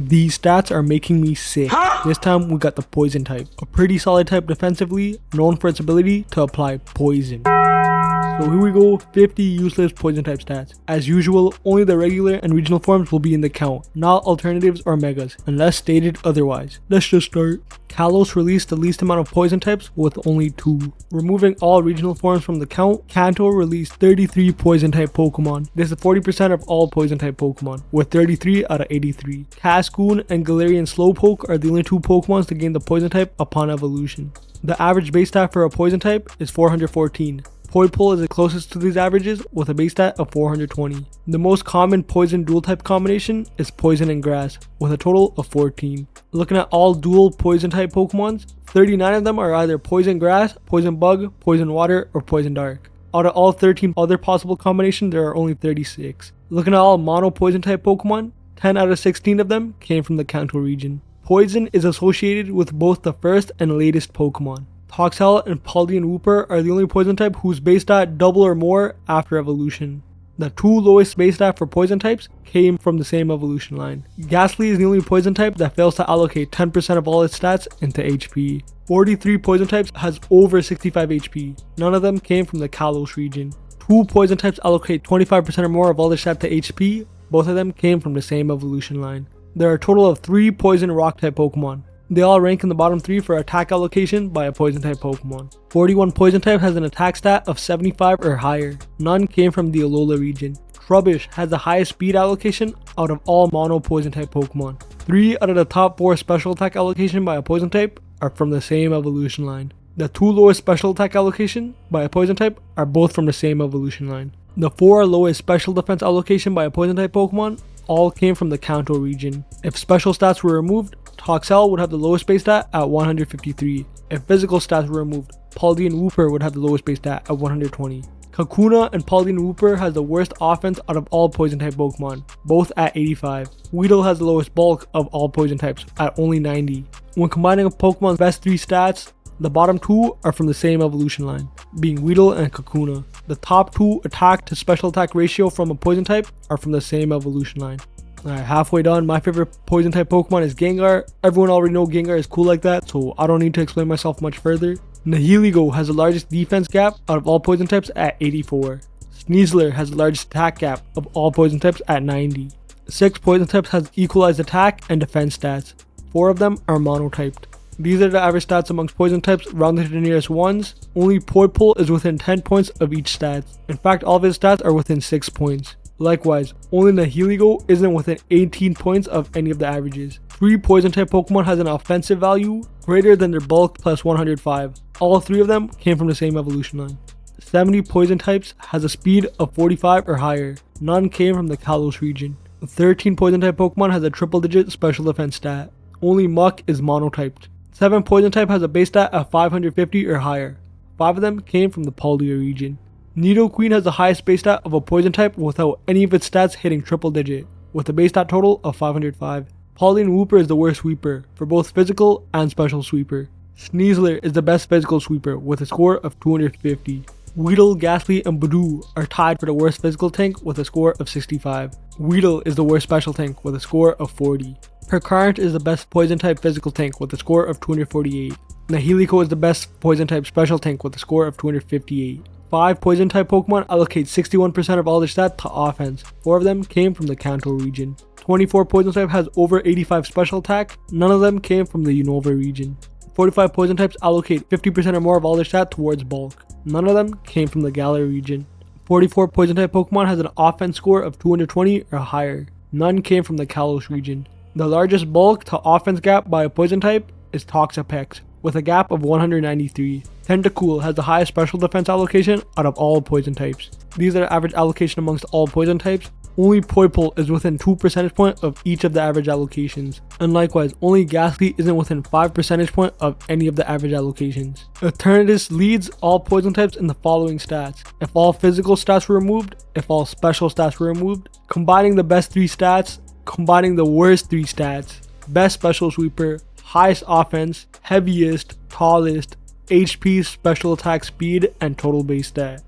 These stats are making me sick. This time we got the poison type. A pretty solid type defensively, known for its ability to apply poison. So here we go, 50 useless poison type stats. As usual, only the regular and regional forms will be in the count, not alternatives or megas, unless stated otherwise. Let's just start. Kalos released the least amount of poison types with only 2. Removing all regional forms from the count, Kanto released 33 poison type Pokemon. This is 40% of all poison type Pokemon, with 33 out of 83. Cascoon and Galarian Slowpoke are the only 2 Pokemons to gain the poison type upon evolution. The average base stat for a poison type is 414. Poipole is the closest to these averages with a base stat of 420. The most common poison dual type combination is poison and grass with a total of 14. Looking at all dual poison type Pokemons, 39 of them are either poison grass, poison bug, poison water, or poison dark. Out of all 13 other possible combinations, there are only 36. Looking at all mono poison type Pokemon, 10 out of 16 of them came from the Kanto region. Poison is associated with both the first and latest Pokemon. Toxel and Paldean Wooper are the only poison type whose base stat double or more after evolution. The 2 lowest base stat for poison types came from the same evolution line. Ghastly is the only poison type that fails to allocate 10% of all its stats into HP. 43 poison types has over 65 HP. None of them came from the Kalos region. 2 poison types allocate 25% or more of all their stats to HP. Both of them came from the same evolution line. There are a total of 3 poison rock type Pokemon. They all rank in the bottom 3 for attack allocation by a poison type Pokemon. 41 poison type has an attack stat of 75 or higher. None came from the Alola region. Trubbish has the highest speed allocation out of all mono poison type Pokemon. 3 out of the top 4 special attack allocation by a poison type are from the same evolution line. The 2 lowest special attack allocation by a poison type are both from the same evolution line. The 4 lowest special defense allocation by a poison type Pokemon all came from the Kanto region. If special stats were removed, Toxel would have the lowest base stat at 153. If physical stats were removed, Paldean Wooper would have the lowest base stat at 120. Kakuna and Paldean Wooper has the worst offense out of all poison type Pokemon, both at 85. Weedle has the lowest bulk of all poison types at only 90. When combining a Pokemon's best 3 stats, the bottom 2 are from the same evolution line, being Weedle and Kakuna. The top 2 attack to special attack ratio from a poison type are from the same evolution line. Alright, halfway done. My favorite poison type Pokemon is Gengar. Everyone already knows Gengar is cool like that, so I don't need to explain myself much further. Nihilego has the largest defense gap out of all poison types at 84. Sneasler has the largest attack gap of all poison types at 90. 6 poison types has equalized attack and defense stats. 4 of them are monotyped. These are the average stats amongst poison types rounded to the nearest ones. Only Poipole is within 10 points of each stat. In fact, all of his stats are within 6 points. Likewise, only Nihilego isn't within 18 points of any of the averages. 3 poison type Pokemon has an offensive value greater than their bulk plus 105. All 3 of them came from the same evolution line. 70 poison types has a speed of 45 or higher. None came from the Kalos region. 13 poison type Pokemon has a triple digit special defense stat. Only Muck is monotyped. 7 poison type has a base stat of 550 or higher. 5 of them came from the Paldea region. Nidoqueen has the highest base stat of a poison type without any of its stats hitting triple digit, with a base stat total of 505. Paldean Wooper is the worst sweeper, for both physical and special sweeper. Sneasler is the best physical sweeper, with a score of 250. Weedle, Ghastly, and Budew are tied for the worst physical tank with a score of 65. Weedle is the worst special tank with a score of 40. Percarant is the best poison type physical tank with a score of 248. Nihilego is the best poison type special tank with a score of 258. 5 poison type Pokemon allocate 61% of all their stats to offense. 4 of them came from the Kanto region. 24 poison type has over 85 special attack. None of them came from the Unova region. 45 poison types allocate 50% or more of all their stats towards bulk. None of them came from the Galar region. 44 poison type Pokemon has an offense score of 220 or higher. None came from the Kalos region. The largest bulk to offense gap by a poison type is Toxapex, with a gap of 193. Tentacool has the highest special defense allocation out of all poison types. These are the average allocation amongst all poison types. Only Poipole is within 2 percentage points of each of the average allocations. And likewise, only Ghastly isn't within 5 percentage points of any of the average allocations. Eternatus leads all poison types in the following stats. If all physical stats were removed, if all special stats were removed, combining the best 3 stats, combining the worst 3 stats, best special sweeper, highest offense, heaviest, tallest, HP, special attack, speed, and total base stat.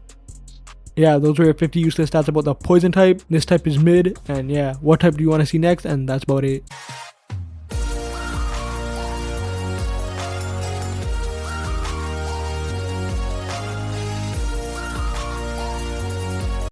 Yeah, those were 50 useless stats about the poison type. This type is mid, and yeah, what type do you want to see next? And that's about it.